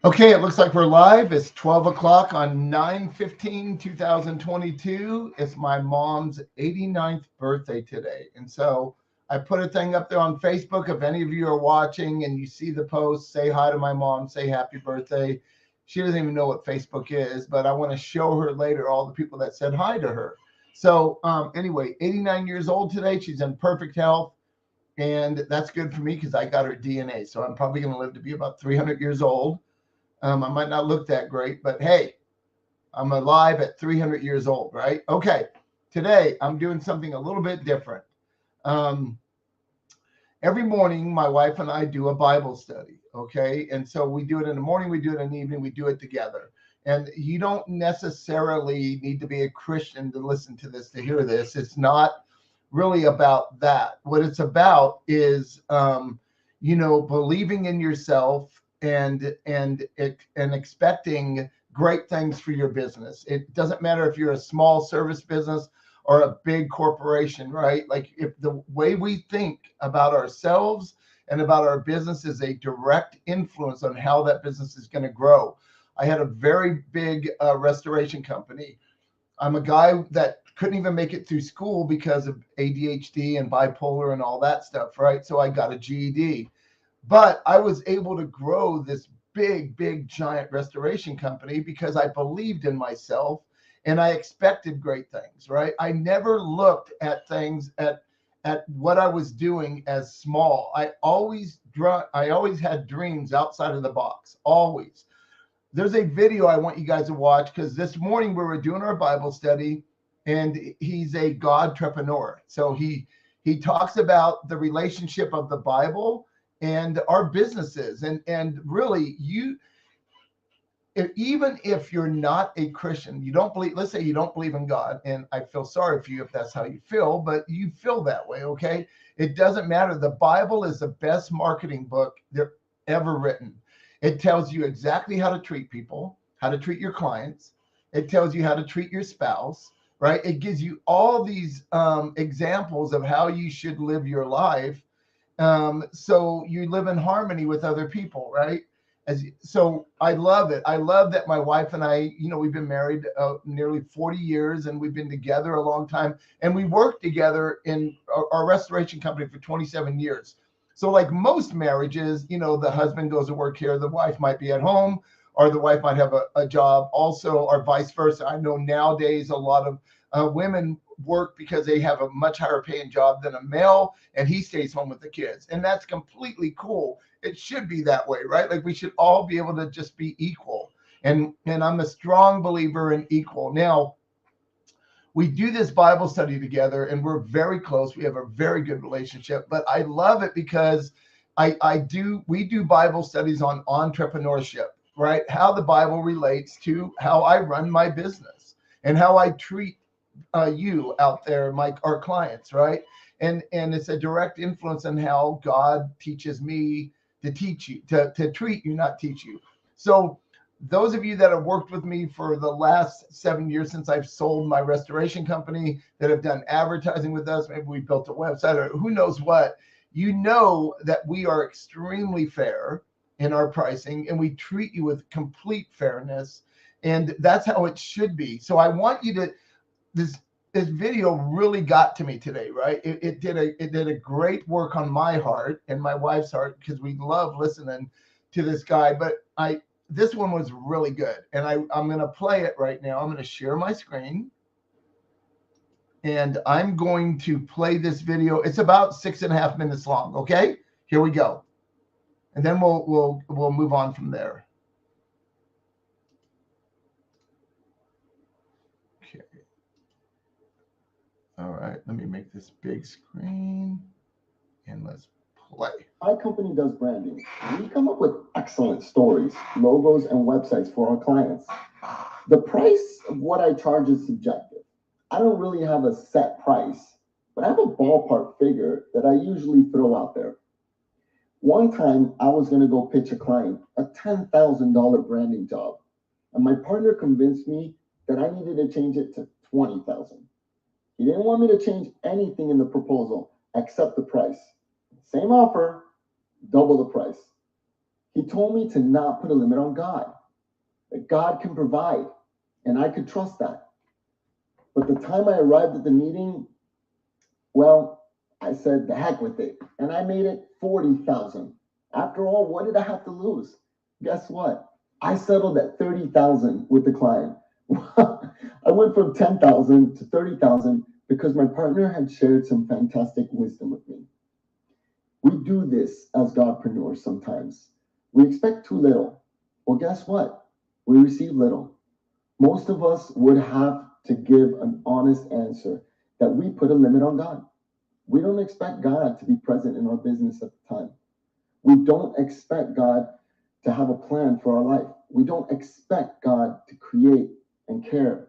Okay, it looks like we're live. It's 12 o'clock on 9/15/2022. It's my mom's 89th birthday today. And so I put a thing up there on Facebook. If any of you are watching and you see the post, say hi to my mom, say happy birthday. She doesn't even know what Facebook is, but I want to show her later all the people that said hi to her. So, anyway, 89 years old today. She's in perfect health. And that's good for me because I got her DNA. So I'm probably going to live to be about 300 years old. I might not look that great, but hey, I'm alive at 300 years old, right? Okay. Today, I'm doing something a little bit different. Um, every morning, my wife and I do a Bible study, okay? And so we do it in the morning, we do it in the evening, we do it together. And you don't necessarily need to be a Christian to listen to this, to hear this. It's not really about that. What it's about is, believing in yourself and expecting great things for your business. It doesn't matter if you're a small service business or a big corporation, right? Like if the way we think about ourselves and about our business is a direct influence on how that business is going to grow. I had a very big restoration company. I'm a guy that couldn't even make it through school because of ADHD and bipolar and all that stuff, right? So I got a GED. But I was able to grow this big, giant restoration company because I believed in myself and I expected great things, right? I never looked at things at what I was doing as small. I always had dreams outside of the box, always. There's a video I want you guys to watch because this morning we were doing our Bible study, and he's a God entrepreneur. So he talks about the relationship of the Bible and our businesses, and really even if you're not a Christian, you don't believe, let's say you don't believe in God, and I feel sorry for you if that's how you feel, but you feel that way, okay? It doesn't matter. The Bible is the best marketing book there ever written. It tells you exactly how to treat people, how to treat your clients. It tells you how to treat your spouse, right? It gives you all these examples of how you should live your life, so you live in harmony with other people, right? So I love it. I love that my wife and I, we've been married nearly 40 years, and we've been together a long time, and we worked together in our restoration company for 27 years. So like most marriages, the husband goes to work here, the wife might be at home, or the wife might have a job also, or vice versa. I know nowadays a lot of women work because they have a much higher paying job than a male, and he stays home with the kids, and that's completely cool. It should be that way, right? Like we should all be able to just be equal, and I'm a strong believer in equal. Now, we do this Bible study together, and we're very close. We have a very good relationship, but I love it because we do Bible studies on entrepreneurship, right? How the Bible relates to how I run my business and how I treat you out there, our clients, right? And it's a direct influence on how God teaches me to teach you, to treat you, not teach you. So those of you that have worked with me for the last 7 years since I've sold my restoration company, that have done advertising with us, maybe we built a website or who knows what, you know that we are extremely fair in our pricing, and we treat you with complete fairness, and that's how it should be. So I want you to this this video really got to me today, right? It did a great work on my heart and my wife's heart because we love listening to this guy. But this one was really good, and I'm gonna play it right now. I'm gonna share my screen, and I'm going to play this video. It's about 6.5 minutes long. Okay, here we go, and then we'll move on from there. Okay. All right, let me make this big screen and let's play. My company does branding. We come up with excellent stories, logos, and websites for our clients. The price of what I charge is subjective. I don't really have a set price, but I have a ballpark figure that I usually throw out there. One time, I was going to go pitch a client a $10,000 branding job, and my partner convinced me that I needed to change it to 20,000. He didn't want me to change anything in the proposal except the price. Same offer, double the price. He He told me to not put a limit on God, that God can provide, and I could trust that. But the time I arrived at the meeting, well, I said, the heck with it. And I made it 40,000. After all, what did I have to lose? Guess what? I settled at 30,000 with the client. I went from 10,000 to 30,000 because my partner had shared some fantastic wisdom with me. We do this as Godpreneurs sometimes. We expect too little. Well, guess what? We receive little. Most of us would have to give an honest answer that we put a limit on God. We don't expect God to be present in our business at the time. We don't expect God to have a plan for our life. We don't expect God to create and care.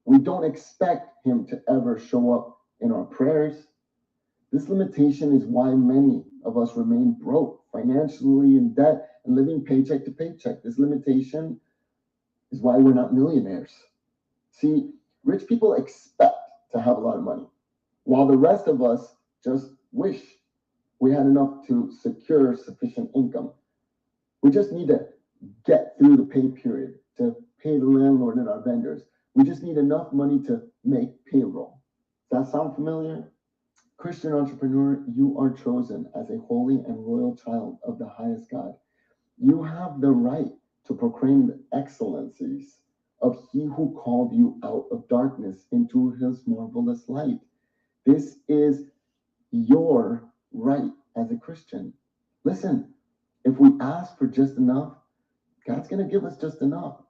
We don't expect Him to ever show up in our prayers. This limitation is why many of us remain broke, financially in debt, and living paycheck to paycheck. This limitation is why we're not millionaires. See, rich people expect to have a lot of money, while the rest of us just wish we had enough to secure sufficient income. We just need to get through the pay period, to pay the landlord and our vendors. We just need enough money to make payroll. Does that sound familiar? Christian entrepreneur, you are chosen as a holy and royal child of the highest God. You have the right to proclaim the excellencies of He who called you out of darkness into His marvelous light. This is your right as a Christian. Listen, if we ask for just enough, God's going to give us just enough.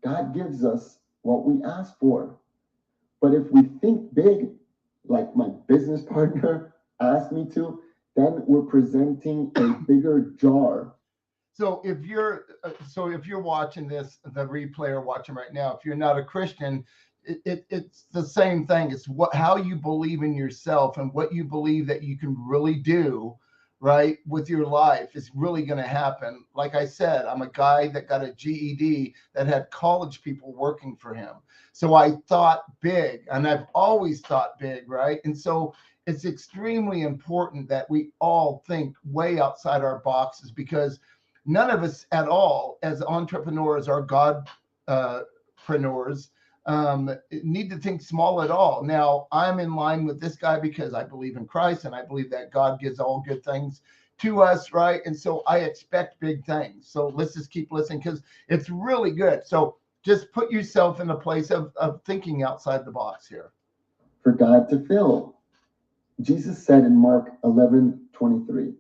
God gives us what we ask for. But if we think big, like my business partner asked me to, then we're presenting a bigger jar. So if you're watching this, the replay or watching right now, if you're not a Christian, it's the same thing. It's how you believe in yourself and what you believe that you can really do, right, with your life is really going to happen. Like I said, I'm a guy that got a GED that had college people working for him. So I thought big, and I've always thought big, right? And so it's extremely important that we all think way outside our boxes, because none of us at all as entrepreneurs are Godpreneurs need to think small at all. Now, I'm in line with this guy because I believe in Christ and I believe that God gives all good things to us, right? And so I expect big things. So let's just keep listening because it's really good. So just put yourself in a place of thinking outside the box here. For God to fill. Jesus said in Mark 11:23,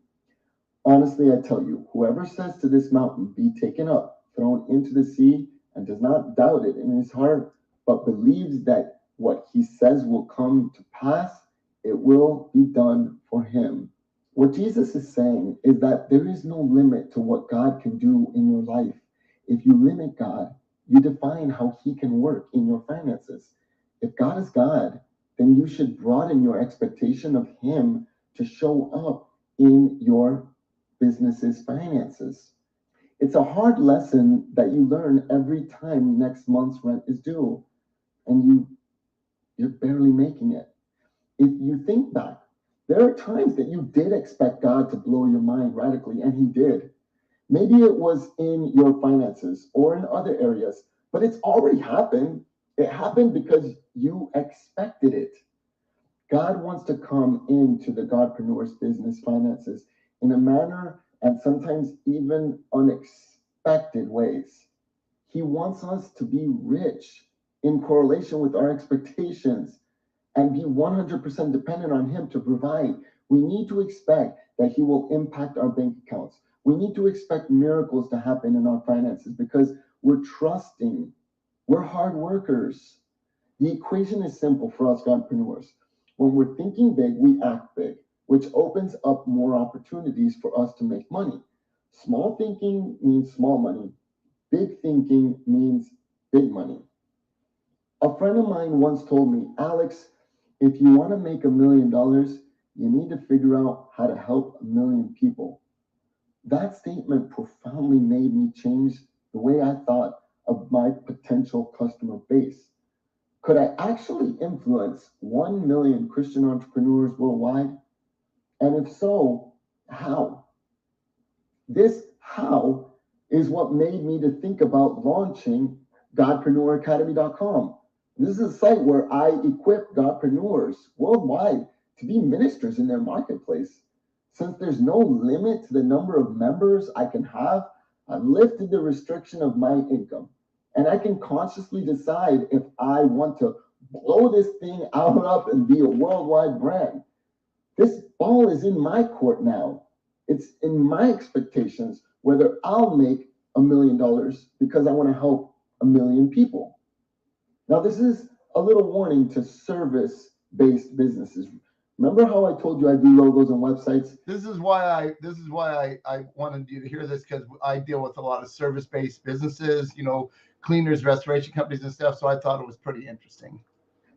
honestly, I tell you, whoever says to this mountain, be taken up, thrown into the sea, and does not doubt it in his heart, but believes that what he says will come to pass, it will be done for him. What Jesus is saying is that there is no limit to what God can do in your life. If you limit God, you define how He can work in your finances. If God is God, then you should broaden your expectation of Him to show up in your business's finances. It's a hard lesson that you learn every time next month's rent is due, and you're barely making it. If you think back, there are times that you did expect God to blow your mind radically, and He did. Maybe it was in your finances or in other areas, but it's already happened. It happened because you expected it. God wants to come into the Godpreneur's business finances in a manner and sometimes even unexpected ways. He wants us to be rich in correlation with our expectations and be 100% dependent on Him to provide. We need to expect that He will impact our bank accounts. We need to expect miracles to happen in our finances because we're trusting. We're hard workers. The equation is simple for us Godpreneurs. When we're thinking big, we act big, which opens up more opportunities for us to make money. Small thinking means small money. Big thinking means big money. A friend of mine once told me, Alex, if you want to make $1 million, you need to figure out how to help 1 million people. That statement profoundly made me change the way I thought of my potential customer base. Could I actually influence 1 million Christian entrepreneurs worldwide? And if so, how? This how is what made me to think about launching GodpreneurAcademy.com. This is a site where I equip Godpreneurs worldwide to be ministers in their marketplace. Since there's no limit to the number of members I can have, I've lifted the restriction of my income. And I can consciously decide if I want to blow this thing out up and be a worldwide brand. This ball is in my court now. It's in my expectations whether I'll make $1 million because I want to help 1 million people. Now, this is a little warning to service-based businesses. Remember how I told you I do logos and websites? This is why I wanted you to hear this, because I deal with a lot of service-based businesses, cleaners, restoration companies and stuff. So I thought it was pretty interesting.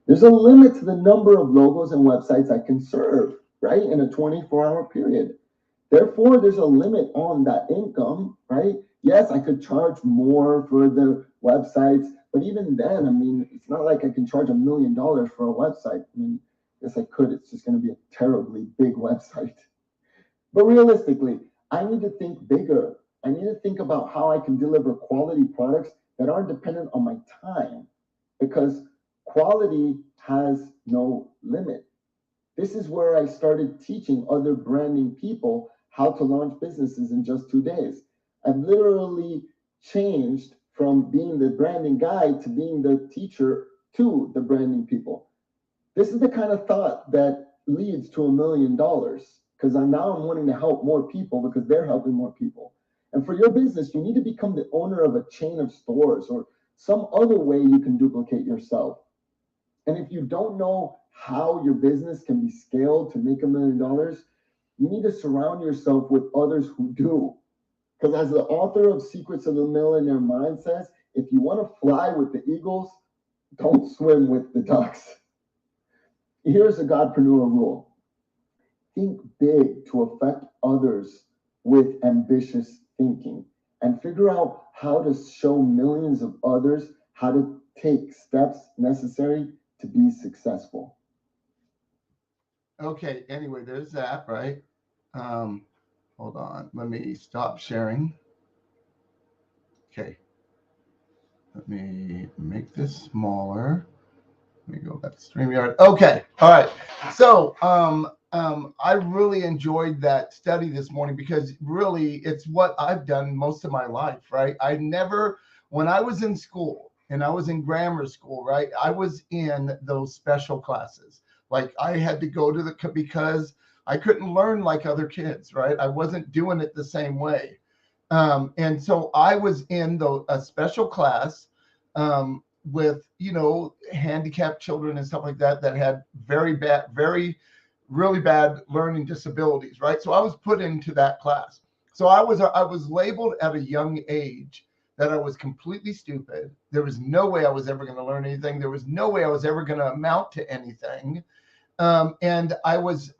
There's a limit to the number of logos and websites I can serve, right, in a 24-hour period. Therefore, there's a limit on that income, right? Yes, I could charge more for the websites, but even then, I mean, it's not like I can charge $1 million for a website. I mean, yes, I could. It's just going to be a terribly big website. But realistically, I need to think bigger. I need to think about how I can deliver quality products that aren't dependent on my time, because quality has no limit. This is where I started teaching other branding people how to launch businesses in just 2 days. I've literally changed from being the branding guy to being the teacher to the branding people. This is the kind of thought that leads to $1 million, because I'm wanting to help more people because they're helping more people. And for your business, you need to become the owner of a chain of stores or some other way you can duplicate yourself. And if you don't know how your business can be scaled to make $1 million, you need to surround yourself with others who do. Because as the author of Secrets of the Millionaire Mind says, if you want to fly with the eagles, don't swim with the ducks. Here's a Godpreneur rule. Think big to affect others with ambitious thinking, and figure out how to show millions of others how to take steps necessary to be successful. Okay, anyway, there's that, right? Hold on, let me stop sharing. Okay, let me make this smaller. Let me go back to StreamYard. Okay, all right. So I really enjoyed that study this morning, because really it's what I've done most of my life, right? When I was in school and I was in grammar school, right, I was in those special classes. Like I had to go to because I couldn't learn like other kids, right? I wasn't doing it the same way. And so I was in a special class with, handicapped children and stuff like that had really bad learning disabilities, right? So I was put into that class. So I was labeled at a young age that I was completely stupid. There was no way I was ever going to learn anything. There was no way I was ever going to amount to anything. And I was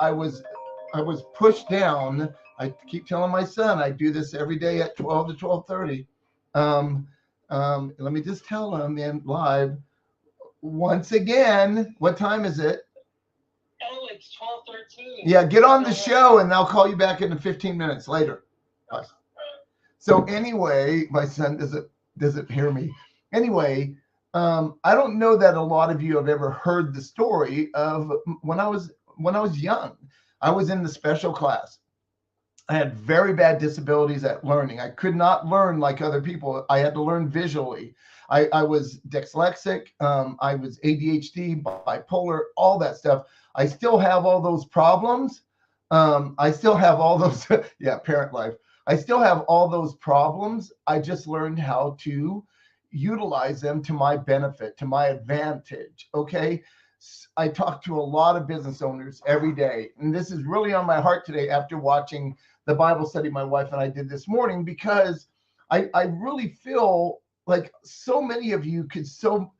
pushed down. I keep telling my son I do this every day at 12 to 12:30. Let me just tell him in live once again. What time is it? Oh, it's 12:13. Yeah, get on the show and I'll call you back in 15 minutes later. Bye. So anyway, my son doesn't hear me. Anyway, I don't know that a lot of you have ever heard the story of when I was young. I was in the special class. I had very bad disabilities at learning. I could not learn like other people. I had to learn visually. I was dyslexic. I was ADHD, bipolar, all that stuff. I still have all those problems. I still have all those, parent life. I still have all those problems. I just learned how to utilize them to my benefit, to my advantage. Okay. I talk to a lot of business owners every day, and this is really on my heart today after watching the Bible study my wife and I did this morning, because I really feel like so many of you could so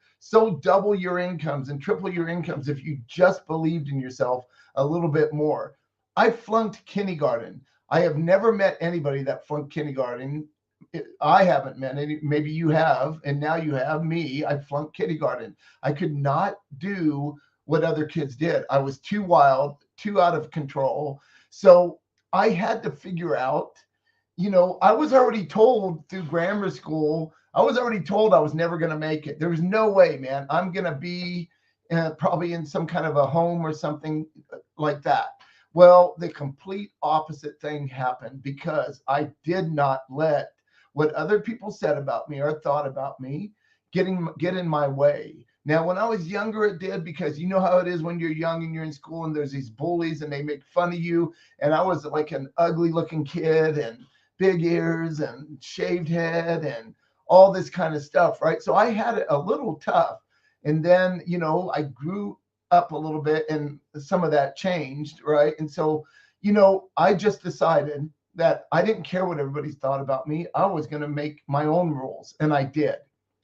double your incomes and triple your incomes if you just believed in yourself a little bit more. I flunked kindergarten. I have never met anybody that flunked kindergarten. I haven't met any. Maybe you have, and now you have me. I flunked kindergarten. I could not do what other kids did. I was too wild, too out of control. So I had to figure out I was already told through grammar school, I was already told I was never going to make it. There was no way, man. I'm going to be probably in some kind of a home or something like that. Well, the complete opposite thing happened because I did not let what other people said about me or thought about me get in my way. Now, when I was younger, it did, because you know how it is when you're young and you're in school and there's these bullies and they make fun of you. And I was like an ugly looking kid and big ears and shaved head and all this kind of stuff, right? So I had it a little tough. And then, I grew up a little bit and some of that changed, right? And so, I just decided that I didn't care what everybody thought about me. I was going to make my own rules, and I did.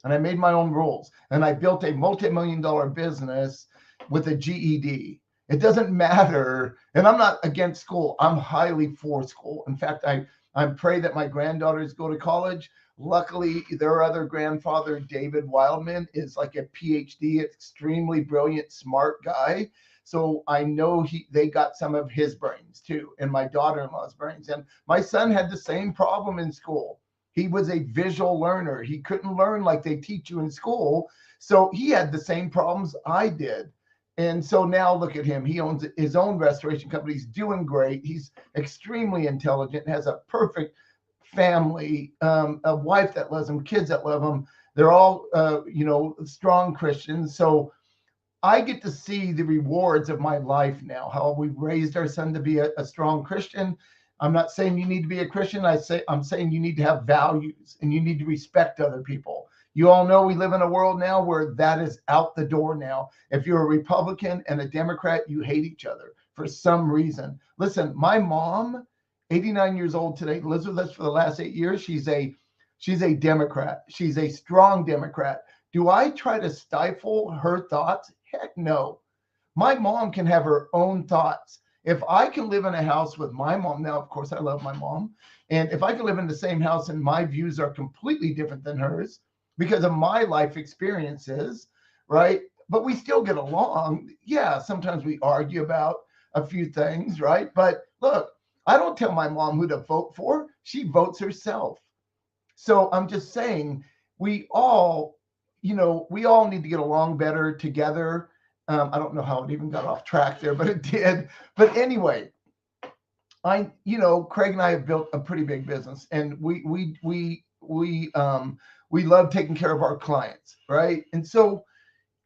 And I made my own rules, and I built a multi-million-dollar business with a GED. It doesn't matter. And I'm not against school. I'm highly for school. In fact, I pray that my granddaughters go to college. Luckily, their other grandfather, David Wildman, is like a PhD, extremely brilliant, smart guy. So I know they got some of his brains too, and my daughter-in-law's brains. And my son had the same problem in school. He was a visual learner. He couldn't learn like they teach you in school. So he had the same problems I did. And so now look at him. He owns his own restoration company. He's doing great. He's extremely intelligent, has a perfect family, a wife that loves him, kids that love him. They're all, strong Christians. So I get to see the rewards of my life now, how we raised our son to be a strong Christian. I'm not saying you need to be a Christian. I'm saying you need to have values and you need to respect other people. You all know we live in a world now where that is out the door now. If you're a Republican and a Democrat, you hate each other for some reason. Listen, my mom, 89 years old today, lives with us for the last 8 years. She's a Democrat. She's a strong Democrat. Do I try to stifle her thoughts? Heck no. My mom can have her own thoughts. If I can live in a house with my mom, now, of course, I love my mom. And if I can live in the same house and my views are completely different than hers because of my life experiences, right? But we still get along. Yeah, sometimes we argue about a few things, right? But look, I don't tell my mom who to vote for. She votes herself. So I'm just saying we all need to get along better together. I don't know how it even got off track there, but it did. But anyway, Craig and I have built a pretty big business, and we love taking care of our clients, right? And so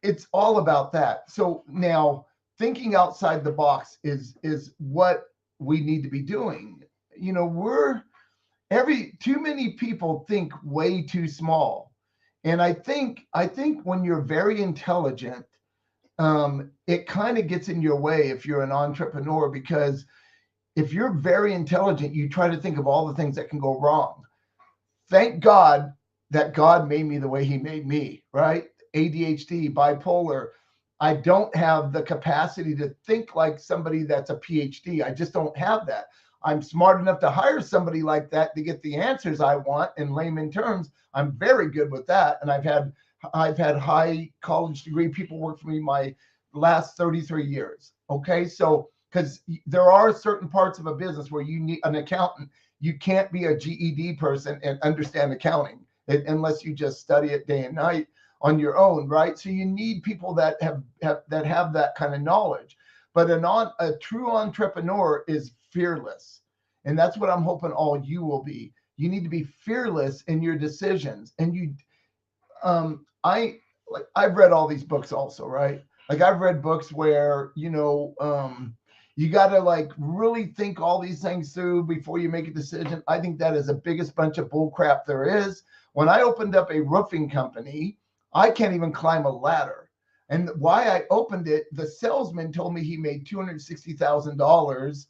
it's all about that. So now thinking outside the box is what we need to be doing. Too many people think way too small. And I think when you're very intelligent, it kind of gets in your way if you're an entrepreneur, because if you're very intelligent, you try to think of all the things that can go wrong. Thank God that God made me the way he made me, right? ADHD, bipolar. I don't have the capacity to think like somebody that's a PhD. I just don't have that. I'm smart enough to hire somebody like that to get the answers I want in layman terms. I'm very good with that. And I've had high college degree people work for me my last 33 years. Okay. So, because there are certain parts of a business where you need an accountant. You can't be a GED person and understand accounting unless you just study it day and night on your own, right? So you need people that have that kind of knowledge. But a true entrepreneur is fearless. And that's what I'm hoping all you will be. You need to be fearless in your decisions. And I've read all these books also, right? Like I've read books where, you got to like really think all these things through before you make a decision. I think that is the biggest bunch of bull crap there is. When I opened up a roofing company, I can't even climb a ladder. And why I opened it, the salesman told me he made $260,000.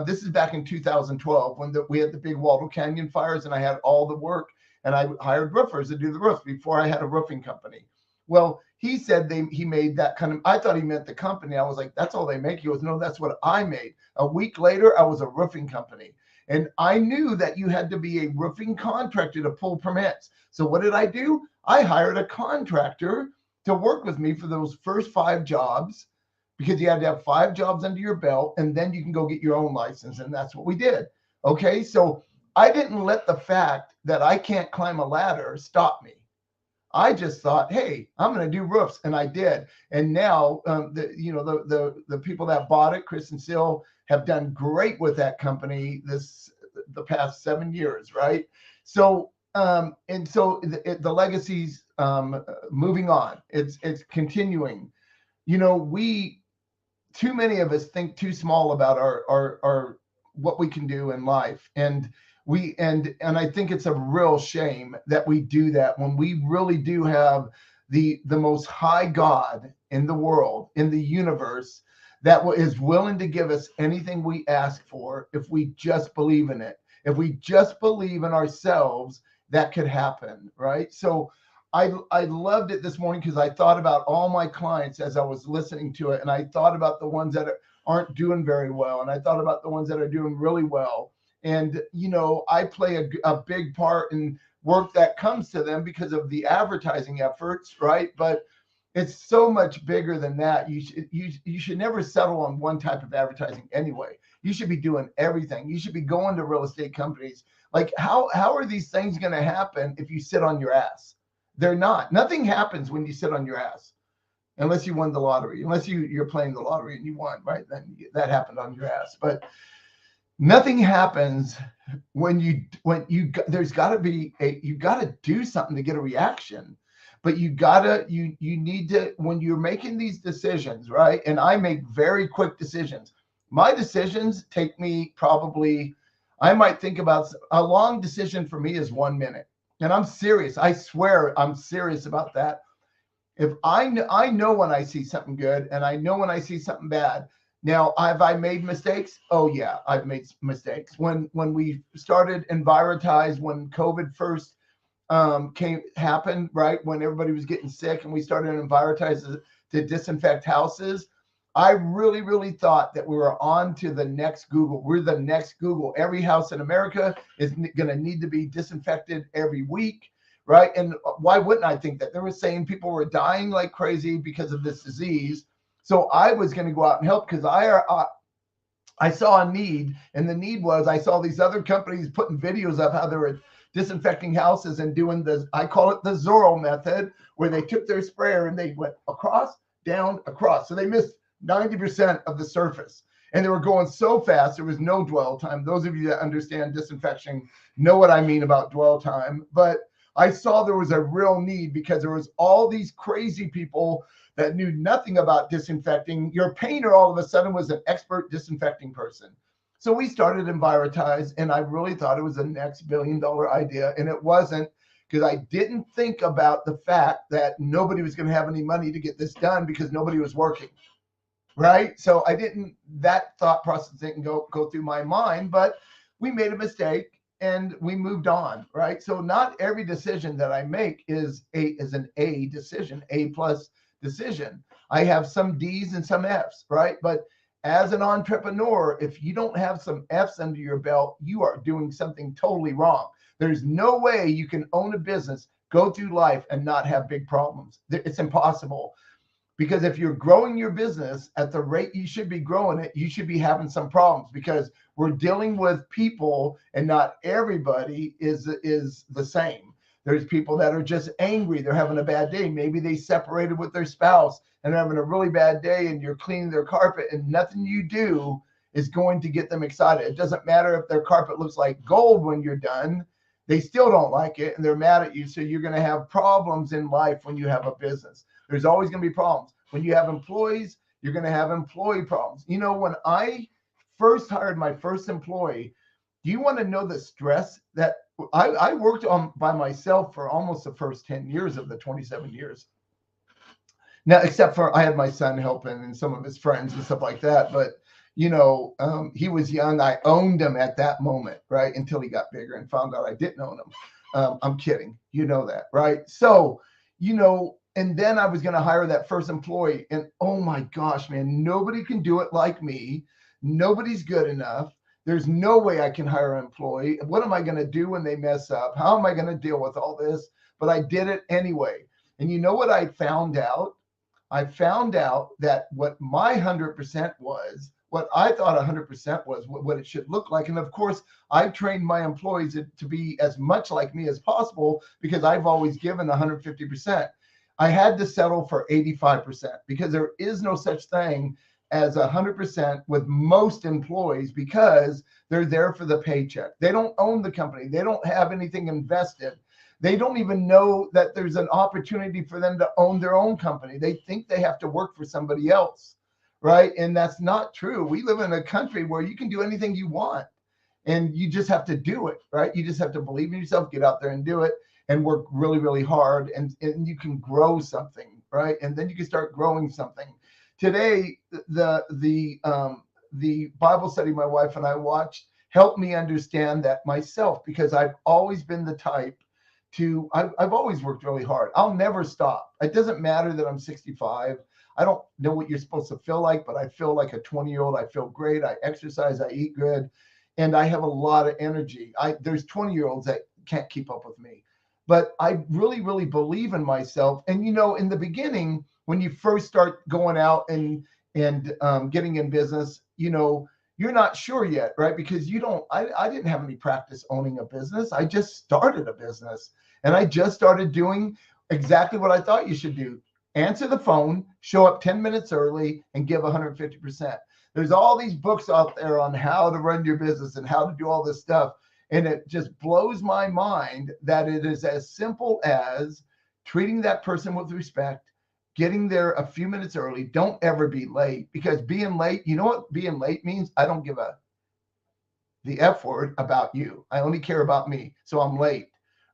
This is back in 2012 when we had the big Waldo Canyon fires and I had all the work and I hired roofers to do the roof before I had a roofing company. Well, he said he made that kind of, I thought he meant the company. I was like, that's all they make. He goes, no, that's what I made. A week later, I was a roofing company. And I knew that you had to be a roofing contractor to pull permits. So what did I do? I hired a contractor to work with me for those first 5 jobs, because you had to have 5 jobs under your belt and then you can go get your own license. And that's what we did. Okay. So I didn't let the fact that I can't climb a ladder stop me. I just thought, hey, I'm going to do roofs, and I did. And now, the people that bought it, Chris and Sil, have done great with that company the past 7 years, right? So, the legacy's moving on. It's continuing. We too many of us think too small about our what we can do in life, and I think it's a real shame that we do that when we really do have the most high God in the world, in the universe, that is willing to give us anything we ask for if we just believe in it. If we just believe in ourselves, that could happen, right? So I loved it this morning because I thought about all my clients as I was listening to it, and I thought about the ones that aren't doing very well, and I thought about the ones that are doing really well. And I play a big part in work that comes to them because of the advertising efforts, right? But it's so much bigger than that. You should never settle on one type of advertising anyway. You should be doing everything. You should be going to real estate companies. Like how are these things going to happen if you sit on your ass? They're not. Nothing happens when you sit on your ass, unless you won the lottery. Unless you're playing the lottery and you won, right? Then that happened on your ass. But nothing happens when you there's got to be you got to do something to get a reaction. But you need to, when you're making these decisions, right? And I make very quick decisions. My decisions take me probably, I might think about, a long decision for me is 1 minute. And I'm serious. I swear I'm serious about that. If I know when I see something good, and I know when I see something bad. Now, have I made mistakes? Oh yeah, I've made mistakes. When we started Enviritize, when COVID first happened, right, when everybody was getting sick, and we started Enviritize to disinfect houses, I really, really thought that we were on to the next Google. We're the next Google. Every house in America is going to need to be disinfected every week, right? And why wouldn't I think that? They were saying people were dying like crazy because of this disease. So I was going to go out and help because I saw a need, and the need was I saw these other companies putting videos of how they were disinfecting houses and doing this. I call it the Zorro method, where they took their sprayer and they went across, down, across. So they missed 90% of the surface, and they were going so fast there was no dwell time. Those of you that understand disinfection know what I mean about dwell time. But I saw there was a real need because there was all these crazy people that knew nothing about disinfecting. Your painter all of a sudden was an expert disinfecting person. So we started Enviritize, and I really thought it was the next $1 billion idea, and it wasn't, because I didn't think about the fact that nobody was going to have any money to get this done because nobody was working. Right. So that thought process didn't go through my mind, but we made a mistake and we moved on. Right. So not every decision that I make is an A decision, A+ decision. I have some D's and some F's. Right. But as an entrepreneur, if you don't have some F's under your belt, you are doing something totally wrong. There's no way you can own a business, go through life, and not have big problems. It's impossible. Because if you're growing your business at the rate you should be growing it, you should be having some problems, because we're dealing with people, and not everybody is the same. There's people that are just angry. They're having a bad day. Maybe they separated with their spouse and they're having a really bad day, and you're cleaning their carpet, and nothing you do is going to get them excited. It doesn't matter if their carpet looks like gold when you're done. They still don't like it, and they're mad at you. So you're going to have problems in life when you have a business. There's always going to be problems. When you have employees, you're going to have employee problems. When I first hired my first employee, do you want to know the stress that I worked on by myself for almost the first 10 years of the 27 years? Now, except for I had my son helping and some of his friends and stuff like that. But, he was young. I owned him at that moment, right? Until he got bigger and found out I didn't own him. I'm kidding. You know that, right? So, and then I was going to hire that first employee. And oh my gosh, man, nobody can do it like me. Nobody's good enough. There's no way I can hire an employee. What am I going to do when they mess up? How am I going to deal with all this? But I did it anyway. And you know what I found out? I found out that what my 100% was what I thought 100% was what it should look like. And of course, I trained my employees to be as much like me as possible because I've always given 150%. I had to settle for 85% because there is no such thing as 100% with most employees because they're there for the paycheck. They don't own the company. They don't have anything invested. They don't even know that there's an opportunity for them to own their own company. They think they have to work for somebody else, right? And that's not true. We live in a country where you can do anything you want and you just have to do it, right? You just have to believe in yourself, get out there and do it and work really, really hard, and you can grow something, right? And then you can start growing something. Today, the Bible study my wife and I watched helped me understand that myself because I've always been the type to, I've always worked really hard. I'll never stop. It doesn't matter that I'm 65. I don't know what you're supposed to feel like, but I feel like a 20-year-old. I feel great. I exercise, I eat good, and I have a lot of energy. There's 20-year-olds that can't keep up with me. But I really, really believe in myself. And, you know, in the beginning, when you first start going out and getting in business, you know, you're not sure yet, right? Because I didn't have any practice owning a business. I just started a business and I just started doing exactly what I thought you should do. Answer the phone, show up 10 minutes early, and give 150%. There's all these books out there on how to run your business and how to do all this stuff. And it just blows my mind that it is as simple as treating that person with respect, getting there a few minutes early. Don't ever be late, because being late, you know what being late means? I don't give the F word about you. I only care about me. So I'm late,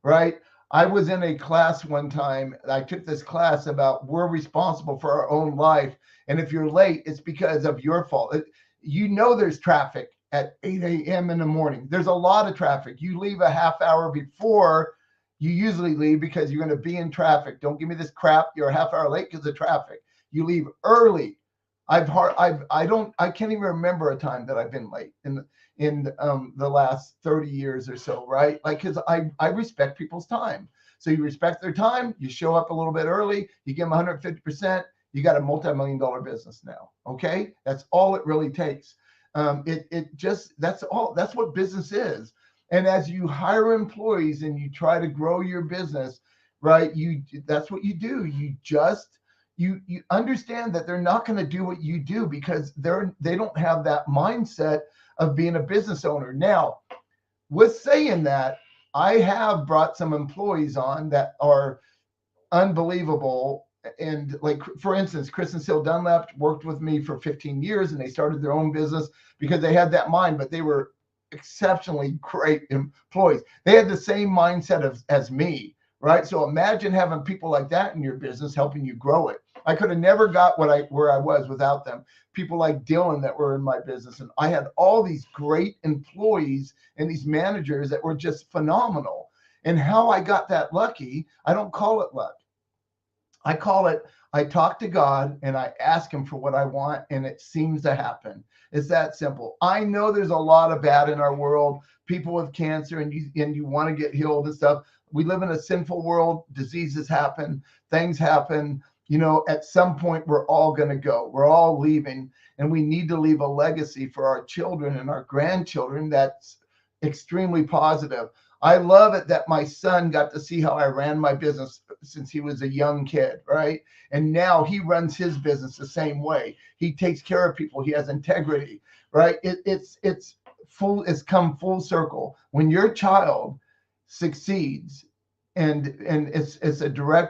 right? I was in a class one time. I took this class about we're responsible for our own life. And if you're late, it's because of your fault. You know, there's traffic at 8 a.m. in the morning. There's a lot of traffic. You leave a half hour before you usually leave because you're going to be in traffic. Don't give me this crap. You're a half hour late because of traffic. You leave early. I can't even remember a time that I've been late in the last 30 years or so, right? Like, because I respect people's time. So you respect their time, you show up a little bit early, you give them 150%, you got a multi-million-dollar business now. Okay, that's all it really takes. That's what business is. And as you hire employees and you try to grow your business, right? That's what you do. You understand that they're not going to do what you do because they don't have that mindset of being a business owner. Now, with saying that, I have brought some employees on that are unbelievable. And like, for instance, Chris and Sil Dunlap worked with me for 15 years and they started their own business because they had that mind, but they were exceptionally great employees. They had the same mindset as me, right? So imagine having people like that in your business helping you grow it. I could have never got where I was without them. People like Dylan that were in my business. And I had all these great employees and these managers that were just phenomenal. And how I got that lucky, I don't call it luck. I call it, I talk to God and I ask him for what I want, and it seems to happen. It's that simple. I know there's a lot of bad in our world, people with cancer, and you want to get healed and stuff. We live in a sinful world. Diseases happen, things happen. You know, at some point, we're all going to go. We're all leaving, and we need to leave a legacy for our children and our grandchildren that's extremely positive. I love it that my son got to see how I ran my business since he was a young kid, right? And now he runs his business the same way. He takes care of people. He has integrity, right? It's come full circle. When your child succeeds, and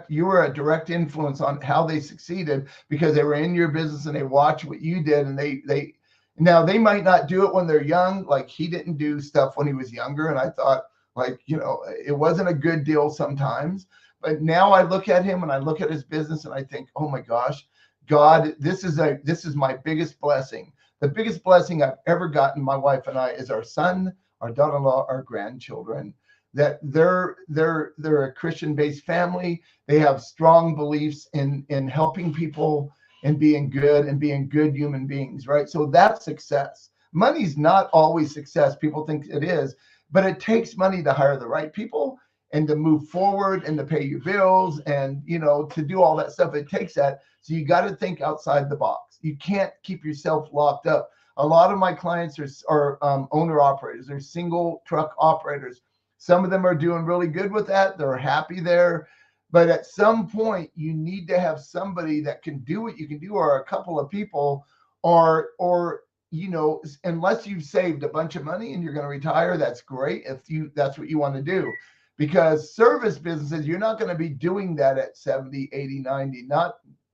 you were a direct influence on how they succeeded because they were in your business and they watched what you did, and now they might not do it when they're young. Like, he didn't do stuff when he was younger, and I thought, like, you know, it wasn't a good deal sometimes. But now I look at him and I look at his business and I think, oh my gosh, God, this is my biggest blessing. The biggest blessing I've ever gotten, my wife and I, is our son, our daughter-in-law, our grandchildren. That they're a Christian-based family. They have strong beliefs in helping people and being good human beings, right? So that's success. Money's not always success. People think it is, but it takes money to hire the right people and to move forward and to pay your bills and, you know, to do all that stuff. It takes that. So you got to think outside the box. You can't keep yourself locked up. A lot of my clients are owner operators. They're single truck operators. Some of them are doing really good with that. They're happy there. But at some point, you need to have somebody that can do what you can do, or a couple of people, or unless you've saved a bunch of money and you're going to retire, that's great if that's what you want to do. Because service businesses, you're not going to be doing that at 70, 80, 90.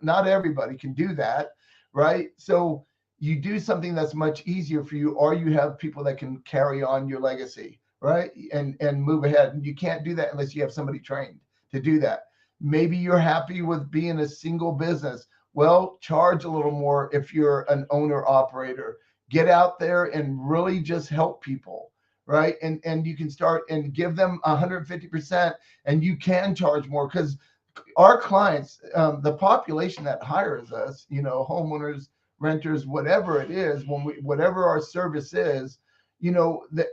Not everybody can do that, right? So you do something that's much easier for you, or you have people that can carry on your legacy, right? And move ahead. And you can't do that unless you have somebody trained to do that. Maybe you're happy with being a single business. Well, charge a little more if you're an owner operator. Get out there and really just help people, right? And you can start and give them 150%, and you can charge more, because our clients, the population that hires us, homeowners, renters, whatever it is, whatever our service is, that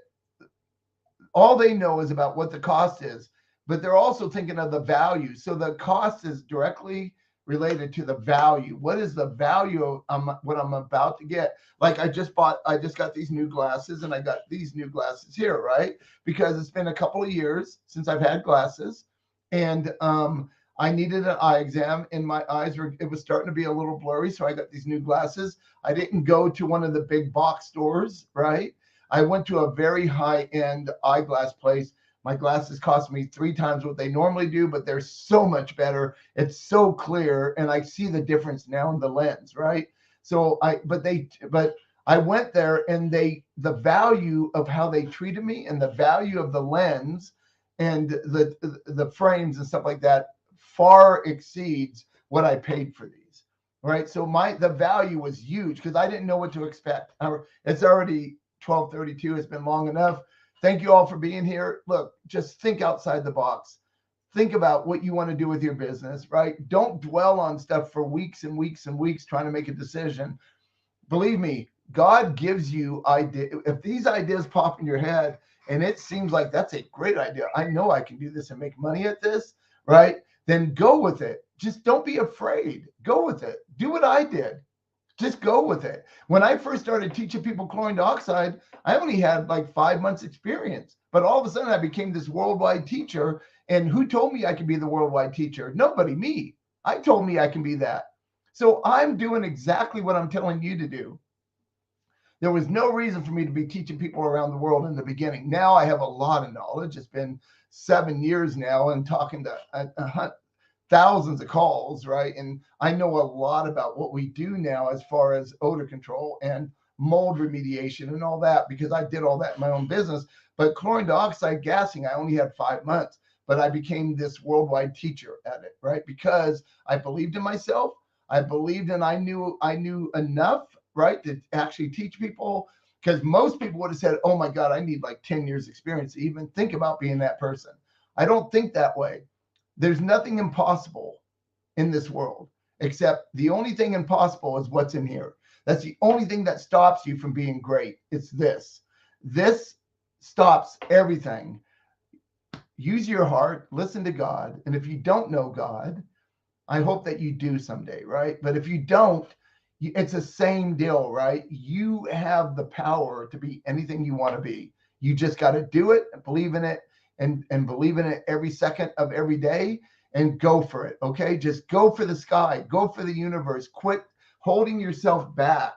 all they know is about what the cost is, but they're also thinking of the value. So the cost is directly related to the value. What is the value of what I'm about to get? Like I just got these new glasses, and I got these new glasses here, right? Because it's been a couple of years since I've had glasses, and I needed an eye exam, and my eyes it was starting to be a little blurry. So I got these new glasses. I didn't go to one of the big box stores, right? I went to a very high-end eyeglass place. My glasses cost me 3 times what they normally do, but they're so much better. It's so clear, and I see the difference now in the lens, right? So but I went there, and the value of how they treated me, and the value of the lens, and the frames and stuff like that far exceeds what I paid for these, right? So the value was huge, because I didn't know what to expect. It's already 12:32. It's been long enough. Thank you all for being here. Look, just think outside the box. Think about what you want to do with your business, right? Don't dwell on stuff for weeks and weeks and weeks trying to make a decision. Believe me, God gives you ideas. If these ideas pop in your head and it seems like that's a great idea, I know I can do this and make money at this, right? Then go with it. Just don't be afraid. Go with it. Do what I did. Just go with it. When I first started teaching people chlorine dioxide, I only had like 5 months experience, but all of a sudden I became this worldwide teacher. And who told me I could be the worldwide teacher? Nobody, me. I told me I can be that. So I'm doing exactly what I'm telling you to do. There was no reason for me to be teaching people around the world in the beginning. Now I have a lot of knowledge. It's been 7 years now, and talking to thousands of calls, right? And I know a lot about what we do now as far as odor control and mold remediation and all that, because I did all that in my own business. But chlorine dioxide gassing, I only had 5 months, but I became this worldwide teacher at it, right? Because I believed in myself. I believed, and I knew enough, right, to actually teach people. Because most people would have said, oh my God, I need like 10 years experience to even think about being that person. I don't think that way. There's nothing impossible in this world, except the only thing impossible is what's in here. That's the only thing that stops you from being great. It's this. This stops everything. Use your heart, listen to God. And if you don't know God, I hope that you do someday, right? But if you don't, it's the same deal, right? You have the power to be anything you want to be. You just got to do it and believe in it. And believe in it every second of every day, and go for it. Okay. Just go for the sky, go for the universe. Quit holding yourself back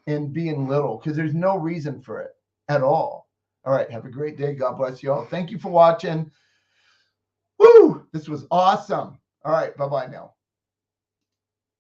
and being little, because there's no reason for it at all. All right. Have a great day. God bless you all. Thank you for watching. Woo! This was awesome. All right. Bye-bye now.